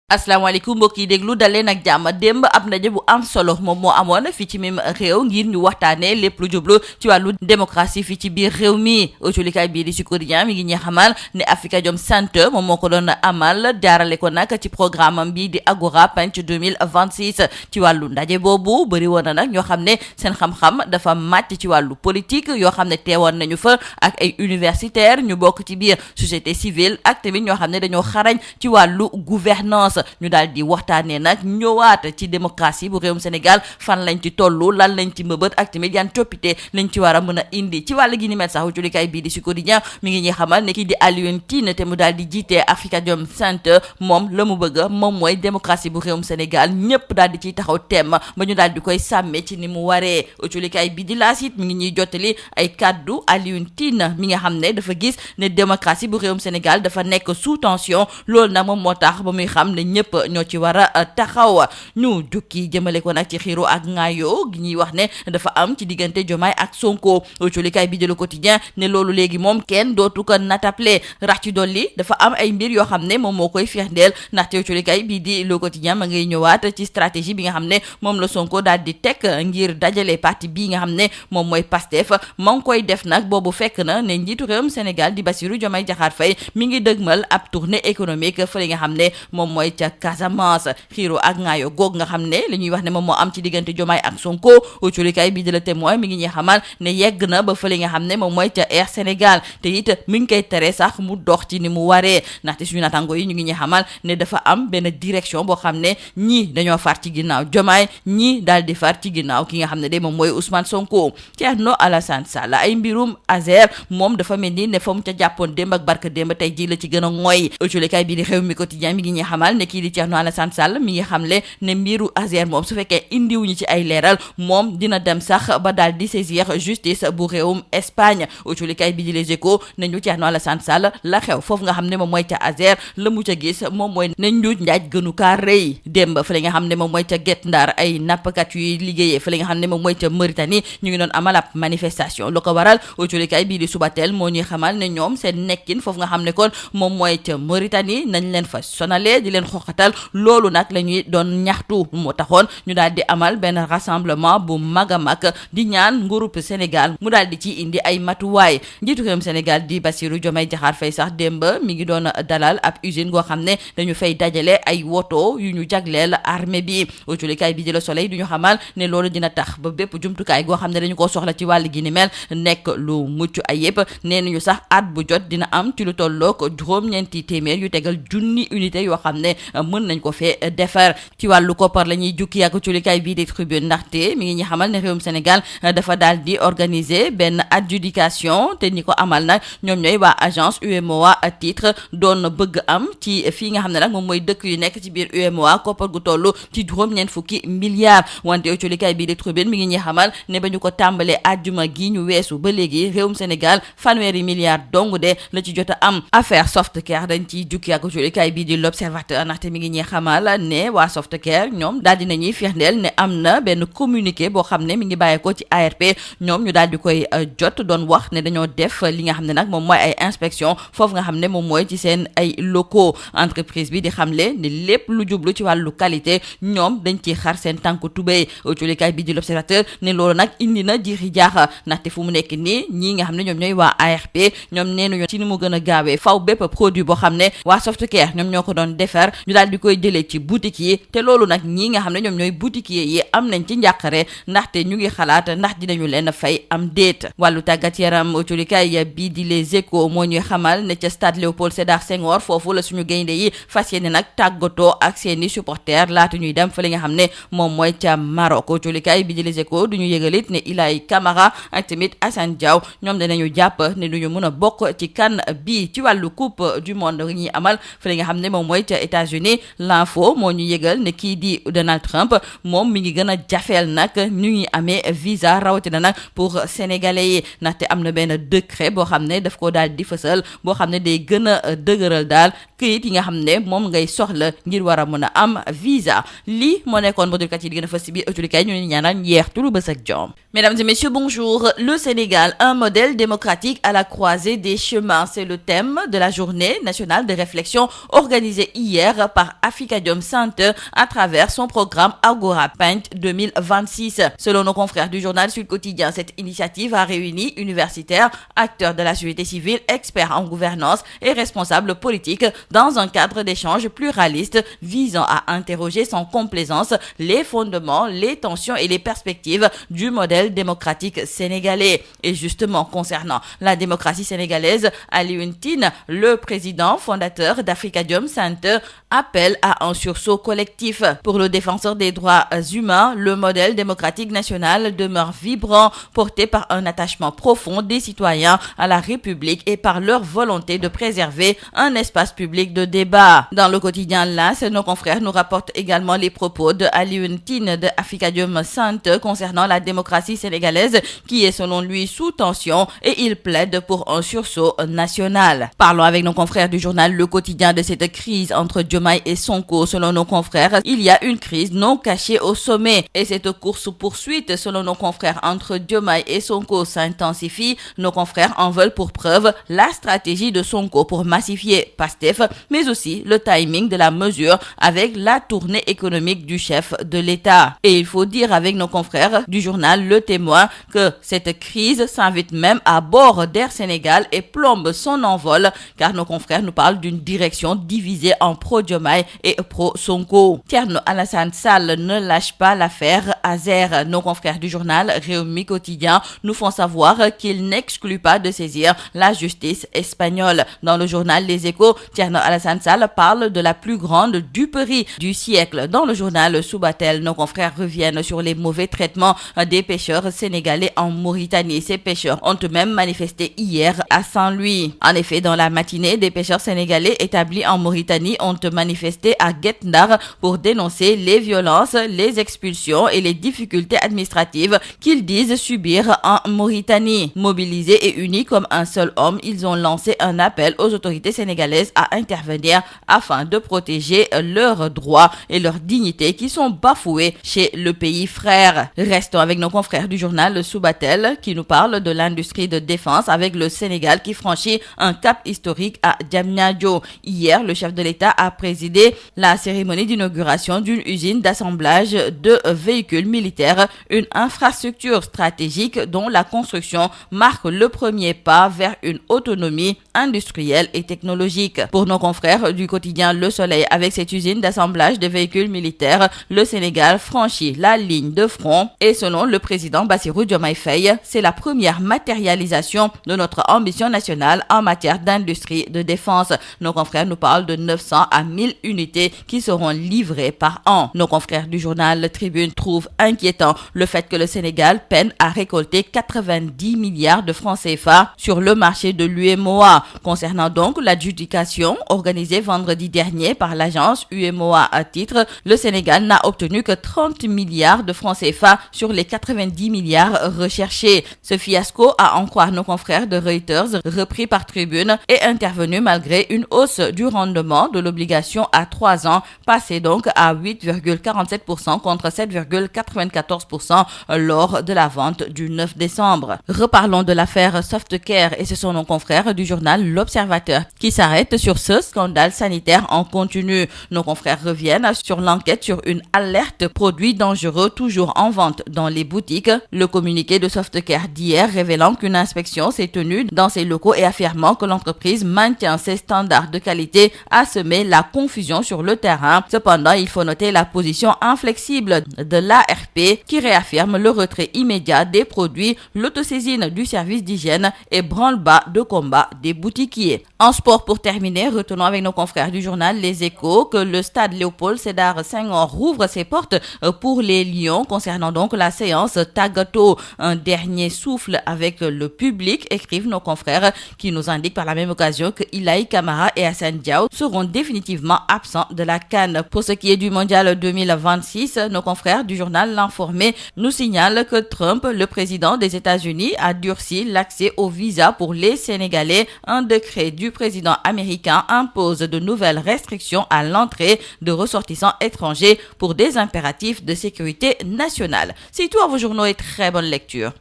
asalaamaaleykum mbokk yi déglu daleen ak jàmm démb ab ndaje bu am solo moom moo amoon fii ci mim réew ngir ñu waxtaanee lépp lu jublu ci wàllu démocratie fii ci biir réew mi autolikaay bii di Sud Quotidien mi ngi ñuy xamal ne Afrikajom Center moom moo ko doon amal jaarale ko nag ci programme am bii di Agora Punch 2026 ci wàllu ndaje boobu bëri woon na nag ñoo xam ne seen xam-xam dafa màcc ci wàllu politique yoo xam ne teewoon nañu fa ak ay universitaire ñu bokk ci biir société civile ak tamit ñoo xam ne dañoo xarañ ci wàllu gouvernance ñu daal di waxtaanee nag ñëwaat ci démocratie bu réewum Sénégal fan lañ ci tollu lan lañ ci mbëbët ak tamit yan coppite lañ ci war a mën a indi ci wàll gi ni mel sax julikaay bii di Sud Quotidien mi ngi ñuy xamal ne kii di Alioune Tine te mu daal di jiite Afrikajom Center moom la mu bëgg moom mooy démocratie bu réewum Sénégal ñëpp daal di ciy taxaw temm ba ñu daal di koy sàmmee ci ni mu waree julikaay bii di L'As it mi ngi ñuy jottali ay kaddu Alioune Tine mi nga xam ne dafa gis ne démocratie bu réewum Sénégal dafa nekk sous tension loolu nag moom moo tax ba muy xam ne ñëpp ñoo ci war a taxaw ñu jukki jëmale ko nag ci xiiro ak ŋaayoo gi ñuy wax ne dafa am ci diggante Diomaye ak Sonko colikaay bi de Le Quotidien ne loolu léegi moom kenn dootu ko natable rax ci dolli dafa am ay mbir yoo xam ne moom moo koy firndeel ndaxte colikaay bi di Le Quotidien ma ngay ñëwaat ci stratégie bi nga xam ne moom la Sonko daal di teg ngir dajale parti bii nga xam ne moom mooy Pastef ma ngi koy def nag boobu fekk na ne njiitu réewum Sénégal di Bassirou Diomaye Diakhar Faye mi ngi dëgmal ab tournée économique fële nga xam ne moom mooy ca Casamance xiiro ak ngaayo goog nga xam ne li ñuy wax ne moom moo am ci diggante Diomaye ak Sonko culikaay bi di Le Témoin mi ngi ñuy xamal ne yegg na ba fële nga xam ne moom mooy ca Air Sénégal te it mi ngi koy tere sax mu dox ci ni mu waree ndaxte suñu natango yi ñu ngi ñuy xamal ne dafa am benn direction boo xam ne ñii dañoo far ci ginnaaw Diomaye ñii daal di far ci ginnaaw ki nga xam ne de moom mooy Ousmane Sonko. Thierno Alassane Sall ay mbirum Azer moom dafa mel ni ne fa mu ca jàppoon démb ak barka démb tey ji la ci gën a ngooy culikaay bi di Rewmi Quotidien mi ngi ñuy xamal ne kii di Thierno Alassane Sall mi ngi xamle ne mbiru Azer moom su fekkee indiwuñu ci ay leeral moom dina dem sax ba daal di saisir justice bu réewum Espagne culikaay bi di Les Échos ne ñu Thierno Alassane Sall la xew foofu nga xam ne moom mooy ca Azer la mu ca gis moom mooy ne njuuj njaaj gënu kaa rëy démb fa la nga xam ne moom mooy ca Guet Ndar ay nappkat yuy liggéeyee fa la nga xam ne moom mooy ca Mauritanie ñu ngi doon amal ab manifestation lu ko waral culikaay bii di Subatel moo ñuy xamal ne ñoom seen nekkin foofu nga xam ne kon moom mooy ca Mauritanie nañ leen fa sonalee di leen xoxatal loolu nag la ñuy doon ñaxtu moo taxoon ñu daal di amal benn rassemblement bu mag a mag di ñaan nguurub Sénégal mu daal di ci indi ay matuwaay njiitu réewum Sénégal di Bassirou Diomaye Diakhar Faye sax démb mi ngi doon dalal ab usine goo xam ne dañu fay dajale ay woto yu ñu jagleel armée bi culikaay bi di Le Soleil du ñu xamal ne loolu dina tax ba bépp jumtukaay goo xam ne dañu koo soxla ci wàll gi ni mel nekk lu mucc ayib nee nañu sax at bu jot dina am ci lu tollook juróom-ñeenti téeméer yu tegal junni unité yoo xam ne mën nañ ko fee defar ci wàllu koppar la ñuy jukki ak culikaay bii di Tribune ndaxte mi ngi ñu xamal ne réewum Sénégal dafa daal di organiser benn adjudication te ñi ko amal nag ñoom ñooy waa agence UEMOA à titre doon bëgg am ci fii nga xam ne nag moom mooy dëkk yu nekk ci biir UEMOA koppar gu toll ci juróom-ñeent fukki milliards wante culikaay bii di Tribune mi ngi ñuy xamal ne ba ñu ko tàmbalee àjjuma gi ñu weesu ba léegi réewum Sénégal fanweeri milliards dong de la ci jot a am affaire Softcare dañ ciy jukki ak culikaay bii di L'Observateur ndaxte mi ngi ñuy xamal ne waa Softcare ñoom daal dina ñuy firndeel ne am na benn communiqué boo xam ne mi ngi bàyyeekoo ci ARP ñoom ñu daal di koy jot doon wax ne dañoo def li nga xam ne nag moom mooy ay inspection foofu nga xam ne moom mooy ci seen ay locaux entreprise bi di xamle ne lépp lu jublu ci wàllu qualité ñoom dañ ciy xar seen tànk tubéy culikaay bii di L'Observateur ne loolu nag indi na jiixi jaaxa ndaxte fu mu nekk nii ñii nga xam ne ñoom ñooy waa ARP ñoom nee nañu ci ni mu gën a gaawee faw bépp produit boo xam ne waa Softcare ñoom ñoo ko doon defar ñu daal di koy jëlee ci boutique yi te loolu nag ñii nga xam ne ñoom ñooy boutique yi am nañ ci njàqare ndaxte ñu ngi xalaat ndax dinañu leen fay am déet wàllu tàggat yaram culikaay bii di Les Échos moo ñuy xamal ne ca stade Léopold Sédar Senghor foofu la suñu gaynde yi fas yéene nag tàggatoo ak seeni supporters laata ñuy dem fa li nga xam ne moom mooy ca Maroc culikaay bii di Les Échos duñu yëgalit ne Ilaay Camara ak tamit Assane Diaw ñoom danañu jàpp ne duñu mën a bokk ci CAN bi ci wàllu coupe du monde ñuy amal fa li nga xam ne moom mooy ca États-Unis l'info moo ñu yëgal ne kii di Donald Trump moom mi ngi gën a jafeel nag ñu ngi amee visa rawatina nag pour sénégalais yi ndaxte am na benn décret boo xam ne daf ko daal di fësal boo xam ne day gën a dëgëral daal këyit yi nga xam ne moom ngay soxla ngir war a mën a am visa lii moo nekkoon bodulkat yi di gën a fës si biir autolikaay ñu ñaanal njeex tulu bës ak jom. Mesdames et messieurs, bonjour. Le Sénégal, un modèle démocratique à la croisée des chemins. C'est le thème de la journée nationale de réflexion organisée hier hier par Afrikajom Center à travers son programme Agora Paint 2026. Selon nos confrères du journal Sud Quotidien, cette initiative a réuni universitaires, acteurs de la société civile, experts en gouvernance et responsables politiques dans un cadre d'échange pluraliste visant à interroger sans complaisance les fondements, les tensions et les perspectives du modèle démocratique sénégalais. Et justement, concernant la démocratie sénégalaise, Alioune Tine, le président fondateur d'Afrikajom Center, appelle à un sursaut collectif. Pour le défenseur des droits humains, le modèle démocratique national demeure vibrant, porté par un attachement profond des citoyens à la République et par leur volonté de préserver un espace public de débat. Dans le quotidien LAS, nos confrères nous rapportent également les propos de Alioune Tine de Afrikajom Center concernant la démocratie sénégalaise qui est selon lui sous tension et il plaide pour un sursaut national. Parlons avec nos confrères du journal Le Quotidien de cette crise entre Diomaye et Sonko. Selon nos confrères, il y a une crise non cachée au sommet et cette course-poursuite, selon nos confrères, entre Diomaye et Sonko s'intensifie. Nos confrères en veulent pour preuve la stratégie de Sonko pour massifier Pastef, mais aussi le timing de la mesure avec la tournée économique du chef de l'État. Et il faut dire avec nos confrères du journal Le Témoin que cette crise s'invite même à bord d'Air Sénégal et plombe son envol, car nos confrères nous parlent d'une direction divisée en pro-Diomaye et pro-Sonko. Thierno Alassane Sall ne lâche pas l'affaire Azer. Nos confrères du journal Rewmi Quotidien nous font savoir qu'il n'exclut pas de saisir la justice espagnole. Dans le journal Les Échos, Thierno Alassane Sall parle de la plus grande duperie du siècle. Dans le journal Subatel, nos confrères reviennent sur les mauvais traitements des pêcheurs sénégalais en Mauritanie. Ces pêcheurs ont eux-mêmes manifesté hier à Saint-Louis. En effet, dans la matinée, des pêcheurs sénégalais établis en Mauritanie ont manifesté à Guet Ndar pour dénoncer les violences, les expulsions et les difficultés administratives qu'ils disent subir en Mauritanie. Mobilisés et unis comme un seul homme, ils ont lancé un appel aux autorités sénégalaises à intervenir afin de protéger leurs droits et leur dignité qui sont bafoués chez le pays frère. Restons avec nos confrères du journal Subatel qui nous parlent de l'industrie de défense avec le Sénégal qui franchit un cap historique à Diamniadio. Hier, le chef de l'État a présidé la cérémonie d'inauguration d'une usine d'assemblage de véhicules militaires, une infrastructure stratégique dont la construction marque le premier pas vers une autonomie industrielle et technologique. Pour nos confrères du quotidien Le Soleil, avec cette usine d'assemblage de véhicules militaires, le Sénégal franchit la ligne de front et selon le président Bassirou Diomaye Faye, c'est la première matérialisation de notre ambition nationale en matière d'industrie de défense. Nos confrères nous parlent de 900 à 1000 unités qui seront livrées par an. Nos confrères du journal Tribune trouvent inquiétant le fait que le Sénégal peine à récolter 90 milliards de francs CFA sur le marché de l'UEMOA. Concernant donc l'adjudication organisée vendredi dernier par l'agence UEMOA à titre, le Sénégal n'a obtenu que 30 milliards de francs CFA sur les 90 milliards recherchés. Ce fiasco, à en croire nos confrères de Reuters, repris par Tribune, est intervenu malgré une hausse du rendement de l'obligation à 3 ans, passé donc à 8,47% contre 7,94% lors de la vente du 9 décembre. Reparlons de l'affaire Softcare et ce sont nos confrères du journal L'Observateur qui s'arrêtent sur ce scandale sanitaire en continu. Nos confrères reviennent sur l'enquête sur une alerte produit dangereux toujours en vente dans les boutiques. Le communiqué de Softcare d'hier révélant qu'une inspection s'est tenue dans ses locaux et affirmant que l'entreprise maintient ses standards de qualité a semé la confusion sur le terrain. Cependant, il faut noter la position inflexible de l'ARP qui réaffirme le retrait immédiat des produits, l'autosaisine du service d'hygiène et branle-bas de combat des boutiquiers. En sport, pour terminer, retenons avec nos confrères du journal Les Échos que le stade Léopold Sédar Senghor rouvre ses portes pour les Lions concernant donc la séance Tagato. Un dernier souffle avec le public, écrivent nos confrères qui nous indiquent par la même occasion que Ilaï Camara et Assane Diao seront définitivement absents de la CAN. Pour ce qui est du mondial 2026, nos confrères du journal L'Informé nous signalent que Trump, le président des États-Unis, a durci l'accès au visa pour les Sénégalais. Un décret du président américain impose de nouvelles restrictions à l'entrée de ressortissants étrangers pour des impératifs de sécurité nationale. C'est tout à vos journaux et très bonne lecture.